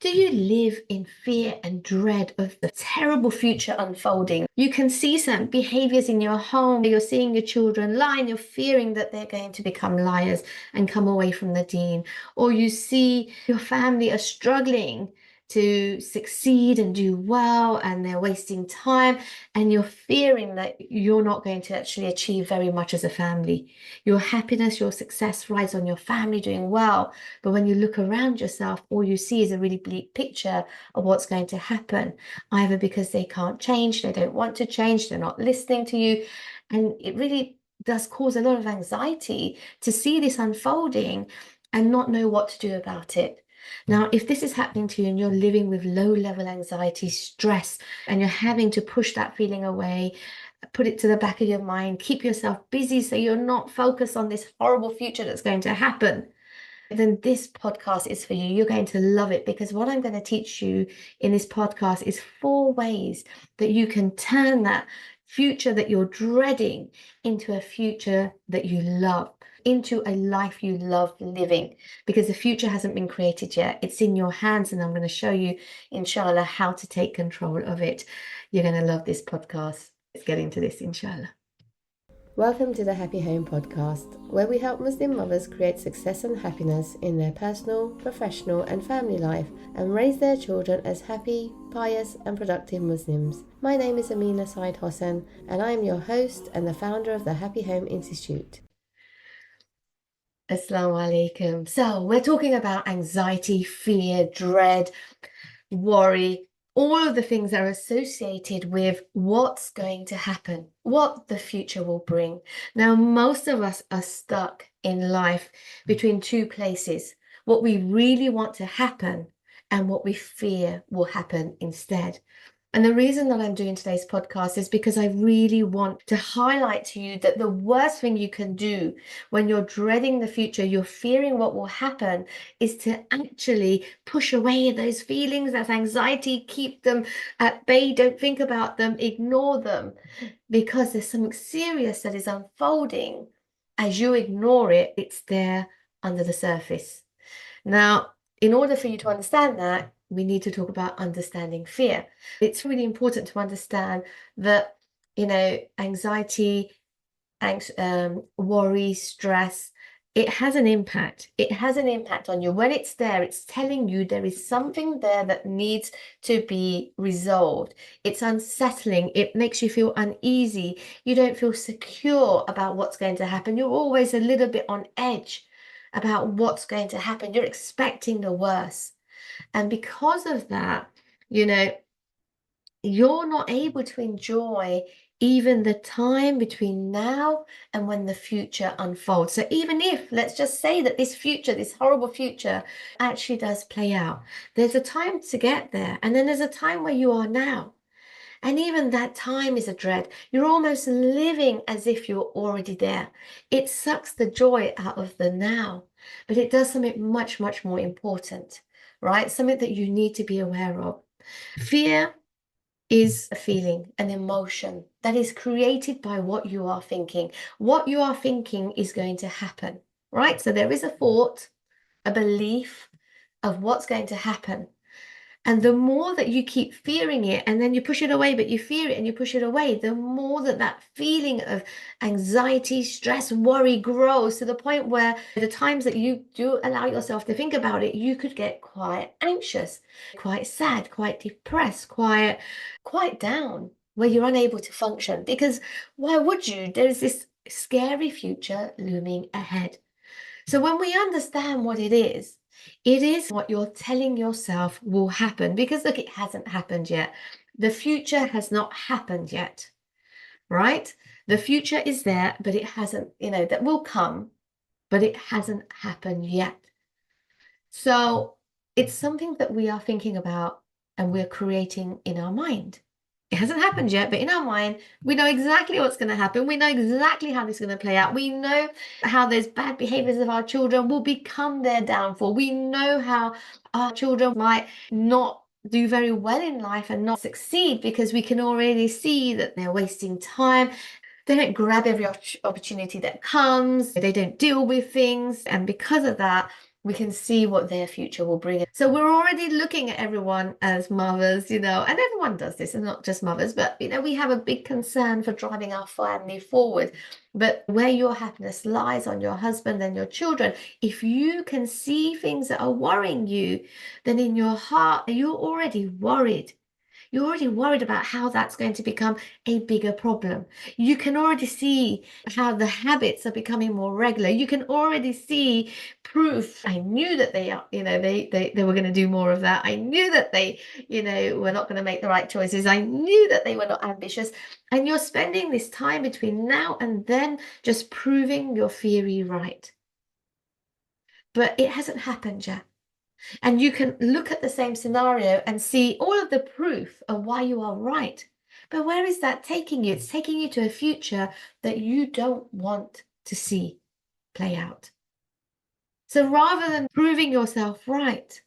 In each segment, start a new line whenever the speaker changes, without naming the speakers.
Do you live in fear and dread of the terrible future unfolding? You can see some behaviors in your home. You're seeing your children lie and you're fearing that they're going to become liars and come away from the deen. Or you see your family are struggling to succeed and do well and they're wasting time, and you're fearing that you're not going to actually achieve very much as a family. Your happiness, your success rides on your family doing well. But when you look around yourself, all you see is a really bleak picture of what's going to happen, either because they can't change, they don't want to change, they're not listening to you. And it really does cause a lot of anxiety to see this unfolding and not know what to do about it. Now, if this is happening to you and you're living with low-level anxiety, stress, and you're having to push that feeling away, put it to the back of your mind, keep yourself busy so you're not focused on this horrible future that's going to happen, then this podcast is for you. You're going to love it, because what I'm going to teach you in this podcast is 4 ways that you can turn that future that you're dreading into a future that you love, into a life you love living, because the future hasn't been created yet. It's in your hands, and I'm going to show you, inshallah, how to take control of it. You're going to love this podcast. Let's get into this, inshallah. Welcome to the Happy Home Podcast, where we help Muslim mothers create success and happiness in their personal, professional and family life and raise their children as happy, pious and productive Muslims. My name is Sayed-Hossen and I am your host and the founder of the Happy Home Institute. Assalamu alaikum. So we're talking about anxiety, fear, dread, worry, all of the things that are associated with what's going to happen, what the future will bring. Now, most of us are stuck in life between 2 places: what we really want to happen and what we fear will happen instead. And the reason that I'm doing today's podcast is because I really want to highlight to you that the worst thing you can do when you're dreading the future, you're fearing what will happen, is to actually push away those feelings, that anxiety, keep them at bay, don't think about them, ignore them, because there's something serious that is unfolding. As you ignore it, it's there under the surface. Now, in order for you to understand that, we need to talk about understanding fear. It's really important to understand that, anxiety, worry, stress, it has an impact. It has an impact on you. When it's there, it's telling you there is something there that needs to be resolved. It's unsettling. It makes you feel uneasy. You don't feel secure about what's going to happen. You're always a little bit on edge about what's going to happen. You're expecting the worst. And because of that, you're not able to enjoy even the time between now and when the future unfolds. So even if, let's just say that this future, this horrible future, actually does play out, there's a time to get there. And then there's a time where you are now. And even that time is a dread. You're almost living as if you're already there. It sucks the joy out of the now, but it does something much, much more important, right? Something that you need to be aware of. Fear is a feeling, an emotion that is created by what you are thinking. What you are thinking is going to happen, right? So there is a thought, a belief of what's going to happen. And the more that you keep fearing it, and then you push it away, but you fear it and you push it away, the more that that feeling of anxiety, stress, worry grows, to the point where the times that you do allow yourself to think about it, you could get quite anxious, quite sad, quite depressed, quite down, where you're unable to function. Because why would you? There's this scary future looming ahead. So when we understand what it is what you're telling yourself will happen. Because look, it hasn't happened yet. The future has not happened yet, right? The future is there, but it hasn't, that will come, but it hasn't happened yet. So it's something that we are thinking about and we're creating in our mind. It hasn't happened yet, but in our mind, we know exactly what's going to happen. We know exactly how this is going to play out. We know how those bad behaviors of our children will become their downfall. We know how our children might not do very well in life and not succeed, because we can already see that they're wasting time. They don't grab every opportunity that comes. They don't deal with things. And because of that, we can see what their future will bring. So we're already looking at everyone as mothers, and everyone does this, and not just mothers, but we have a big concern for driving our family forward. But where your happiness lies on your husband and your children, if you can see things that are worrying you, then in your heart, you're already worried. You're already worried about how that's going to become a bigger problem. You can already see how the habits are becoming more regular. You can already see proof. I knew that they were going to do more of that. I knew that they, were not going to make the right choices. I knew that they were not ambitious. And you're spending this time between now and then just proving your theory right. But it hasn't happened yet. And you can look at the same scenario and see all of the proof of why you are right. But where is that taking you? It's taking you to a future that you don't want to see play out. So rather than proving yourself right,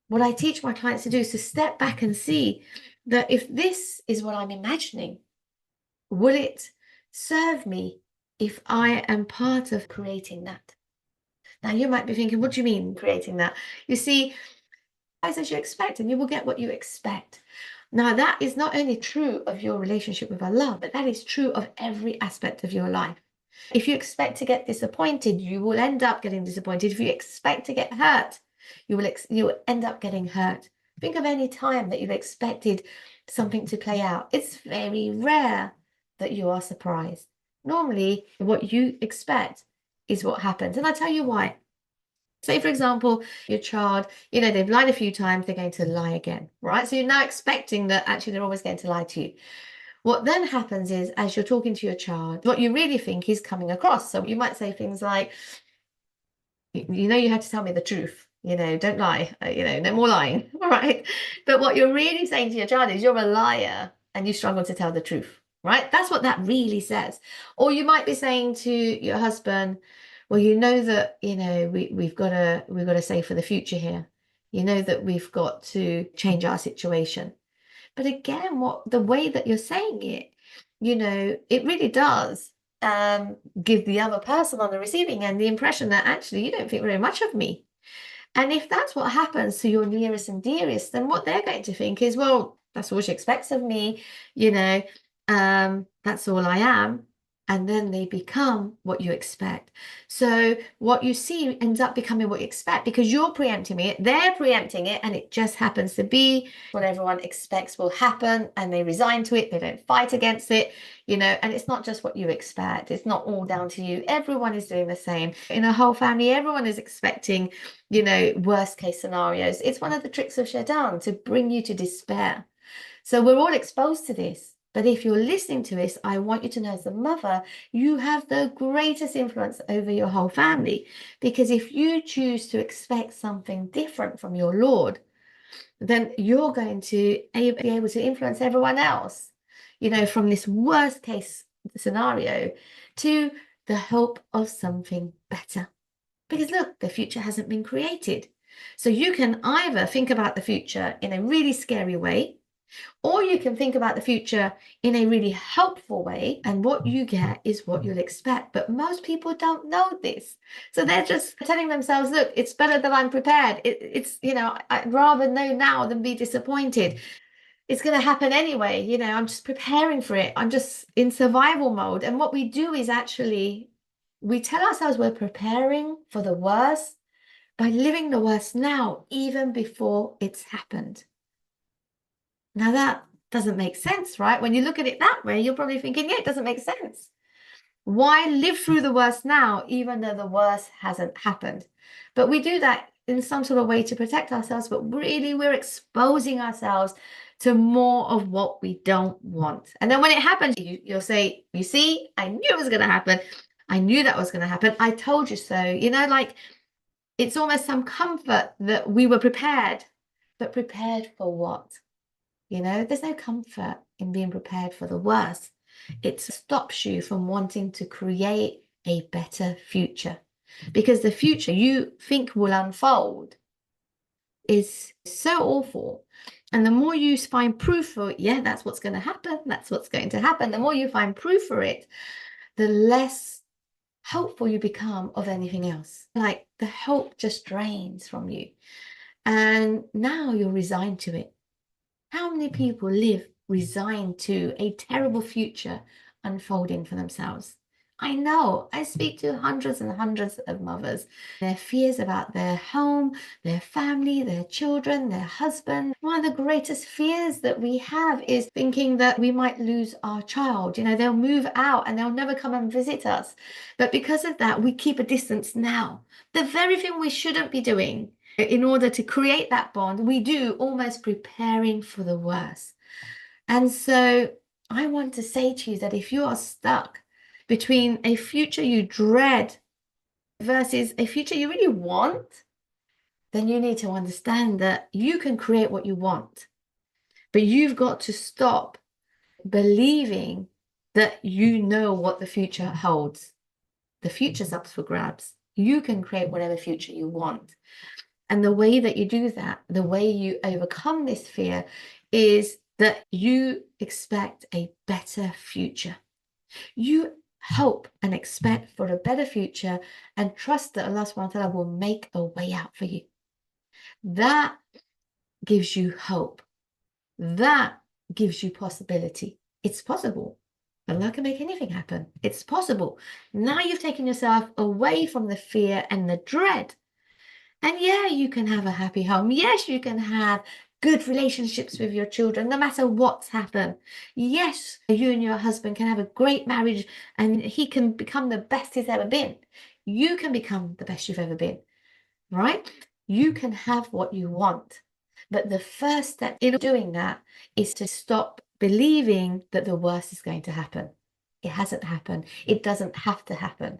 what I teach my clients to do is to step back and see that if this is what I'm imagining, will it serve me if I am part of creating that? Now, you might be thinking, what do you mean creating that? You see, as you expect, and you will get what you expect. Now, that is not only true of your relationship with Allah, but that is true of every aspect of your life. If you expect to get disappointed, you will end up getting disappointed. If you expect to get hurt, you will end up getting hurt. Think of any time that you've expected something to play out. It's very rare that you are surprised. Normally, what you expect is what happens. And I'll tell you why. Say, for example, your child, they've lied a few times, they're going to lie again, right? So you're now expecting that actually they're always going to lie to you. What then happens is, as you're talking to your child, what you really think is coming across. So you might say things like, you have to tell me the truth, don't lie, no more lying, all right? But what you're really saying to your child is you're a liar and you struggle to tell the truth, right? That's what that really says. Or you might be saying to your husband, well, that, we've got to save for the future here. That we've got to change our situation. But again, the way that you're saying it, it really does give the other person on the receiving end the impression that actually you don't think very much of me. And if that's what happens to your nearest and dearest, then what they're going to think is, well, that's all she expects of me, that's all I am. And then they become what you expect. So what you see ends up becoming what you expect because you're preempting it, they're preempting it, and it just happens to be what everyone expects will happen, and they resign to it, they don't fight against it, and it's not just what you expect. It's not all down to you. Everyone is doing the same. In a whole family, everyone is expecting, worst case scenarios. It's one of the tricks of Shaitan to bring you to despair. So we're all exposed to this. But if you're listening to this, I want you to know as a mother, you have the greatest influence over your whole family. Because if you choose to expect something different from your Lord, then you're going to be able to influence everyone else, from this worst case scenario to the hope of something better. Because look, the future hasn't been created. So you can either think about the future in a really scary way, or you can think about the future in a really helpful way, and what you get is what you'll expect. But most people don't know this. So they're just telling themselves, look, it's better that I'm prepared. I'd rather know now than be disappointed. It's going to happen anyway. I'm just preparing for it. I'm just in survival mode. And what we do is actually, we tell ourselves we're preparing for the worst by living the worst now, even before it's happened. Now that doesn't make sense, right? When you look at it that way, you're probably thinking, yeah, it doesn't make sense. Why live through the worst now, even though the worst hasn't happened? But we do that in some sort of way to protect ourselves, but really we're exposing ourselves to more of what we don't want. And then when it happens, you'll say, you see, I knew it was going to happen. I knew that was going to happen. I told you so. It's almost some comfort that we were prepared, but prepared for what? There's no comfort in being prepared for the worst. It stops you from wanting to create a better future, because the future you think will unfold is so awful. And the more you find proof for it, yeah, that's what's going to happen. That's what's going to happen. The more you find proof for it, the less hopeful you become of anything else. Like the hope just drains from you. And now you're resigned to it. How many people live resigned to a terrible future unfolding for themselves? I know, I speak to hundreds and hundreds of mothers. Their fears about their home, their family, their children, their husband. One of the greatest fears that we have is thinking that we might lose our child. They'll move out and they'll never come and visit us. But because of that, we keep a distance now. The very thing we shouldn't be doing in order to create that bond, we do, almost preparing for the worst. And so I want to say to you that if you are stuck between a future you dread versus a future you really want, then you need to understand that you can create what you want, but you've got to stop believing that you know what the future holds. The future's up for grabs. You can create whatever future you want. And the way that you do that, the way you overcome this fear, is that you expect a better future. You hope and expect for a better future and trust that Allah subhanahu wa ta'ala will make a way out for you. That gives you hope. That gives you possibility. It's possible. Allah can make anything happen. It's possible. Now you've taken yourself away from the fear and the dread. And yeah, you can have a happy home. Yes, you can have good relationships with your children, no matter what's happened. Yes, you and your husband can have a great marriage and he can become the best he's ever been. You can become the best you've ever been, right? You can have what you want. But the first step in doing that is to stop believing that the worst is going to happen. It hasn't happened. It doesn't have to happen.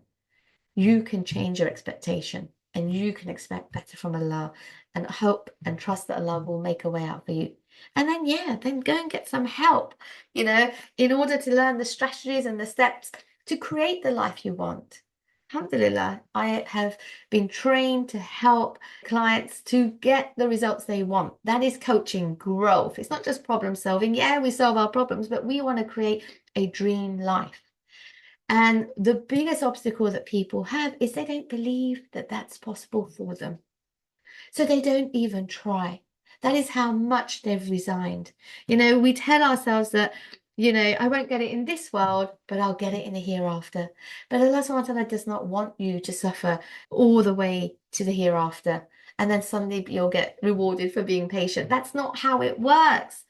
You can change your expectation and you can expect better from Allah and hope and trust that Allah will make a way out for you. And then, yeah, then go and get some help, in order to learn the strategies and the steps to create the life you want. Alhamdulillah, I have been trained to help clients to get the results they want. That is coaching growth. It's not just problem solving. Yeah, we solve our problems, but we want to create a dream life. And the biggest obstacle that people have is they don't believe that that's possible for them. So they don't even try. That is how much they've resigned. We tell ourselves that, I won't get it in this world, but I'll get it in the hereafter. But Allah subhanahu wa ta'ala does not want you to suffer all the way to the hereafter. And then suddenly you'll get rewarded for being patient. That's not how it works.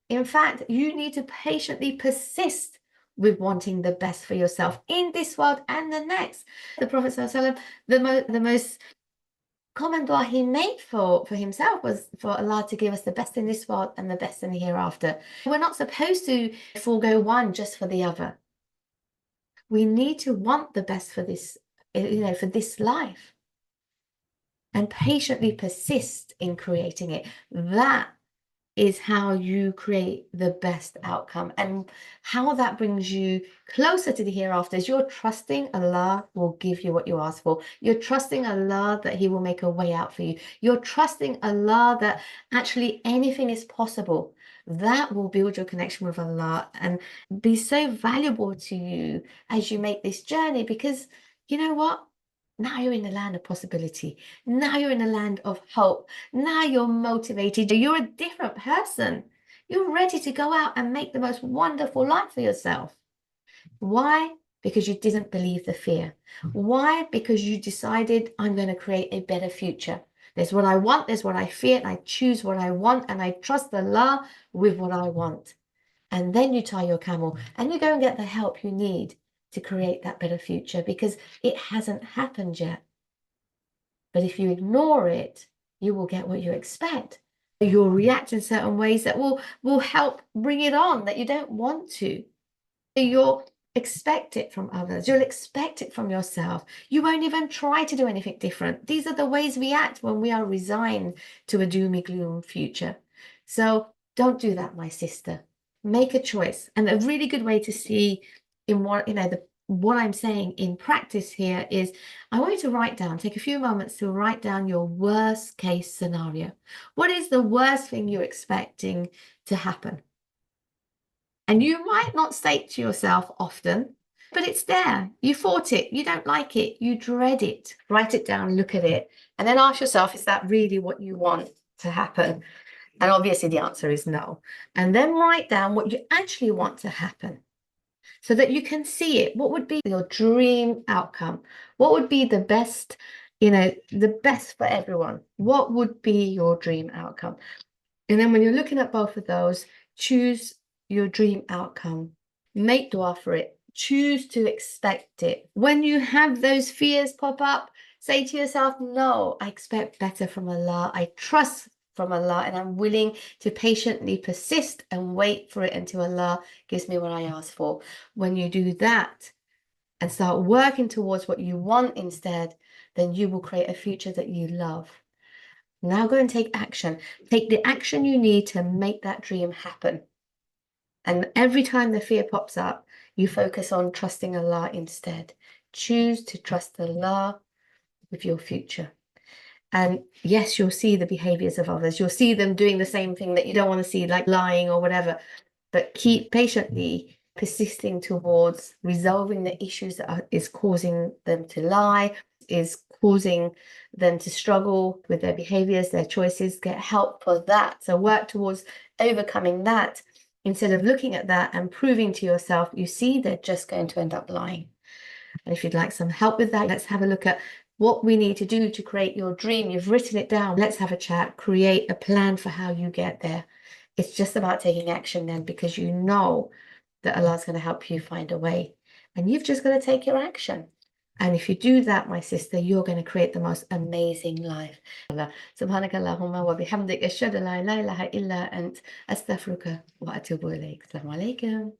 In fact, you need to patiently persist with wanting the best for yourself in this world and the next. The Prophet ﷺ, the most common dua he made for himself was for Allah to give us the best in this world and the best in the hereafter. We're not supposed to forego one just for the other. We need to want the best for this, for this life and patiently persist in creating it. That is how you create the best outcome, and how that brings you closer to the hereafter is you're trusting Allah will give you what you ask for. You're trusting Allah that He will make a way out for you. You're trusting Allah that actually anything is possible. That will build your connection with Allah and be so valuable to you as you make this journey, because you know what? Now you're in the land of possibility. Now you're in the land of hope. Now you're motivated. You're a different person. You're ready to go out and make the most wonderful life for yourself. Why? Because you didn't believe the fear. Why? Because you decided, I'm going to create a better future. There's what I want, there's what I fear, and I choose what I want, and I trust Allah with what I want. And then you tie your camel and you go and get the help you need to create that better future, because it hasn't happened yet. But if you ignore it, you will get what you expect. You'll react in certain ways that will help bring it on that you don't want to. You'll expect it from others. You'll expect it from yourself. You won't even try to do anything different. These are the ways we act when we are resigned to a doomy gloom future. So don't do that, my sister. Make a choice. And a really good way to see in what I'm saying in practice here is I want you to write down, take a few moments to write down your worst case scenario. What is the worst thing you're expecting to happen? And you might not say it to yourself often, but it's there. You fought it. You don't like it. You dread it. Write it down, look at it, and then ask yourself, is that really what you want to happen? And obviously the answer is no. And then write down what you actually want to happen so that you can see it. What would be your dream outcome? What would be the best, the best for everyone? What would be your dream outcome? And then when you're looking at both of those, choose your dream outcome. Make dua for it. Choose to expect it. When you have those fears pop up, say to yourself, no, I expect better from Allah. I trust from Allah, and I'm willing to patiently persist and wait for it until Allah gives me what I ask for. When you do that and start working towards what you want instead, then you will create a future that you love. Now go and take action. Take the action you need to make that dream happen. And every time the fear pops up, you focus on trusting Allah instead. Choose to trust Allah with your future. And yes, you'll see the behaviors of others. You'll see them doing the same thing that you don't want to see, like lying or whatever. But keep patiently persisting towards resolving the issues that is causing them to lie, is causing them to struggle with their behaviors, their choices. Get help for that. So work towards overcoming that instead of looking at that and proving to yourself, you see, they're just going to end up lying. And if you'd like some help with that, let's have a look at what we need to do to create your dream. You've written it down. Let's have a chat, create a plan for how you get there. It's just about taking action then, because you know that Allah's going to help you find a way. And you've just got to take your action. And if you do that, my sister, you're going to create the most amazing life. Subhanakallahumma wa bihamdik ashhadu an la ilaha illa ant astaghfiruka wa atubu ilayk. Assalamu alaikum.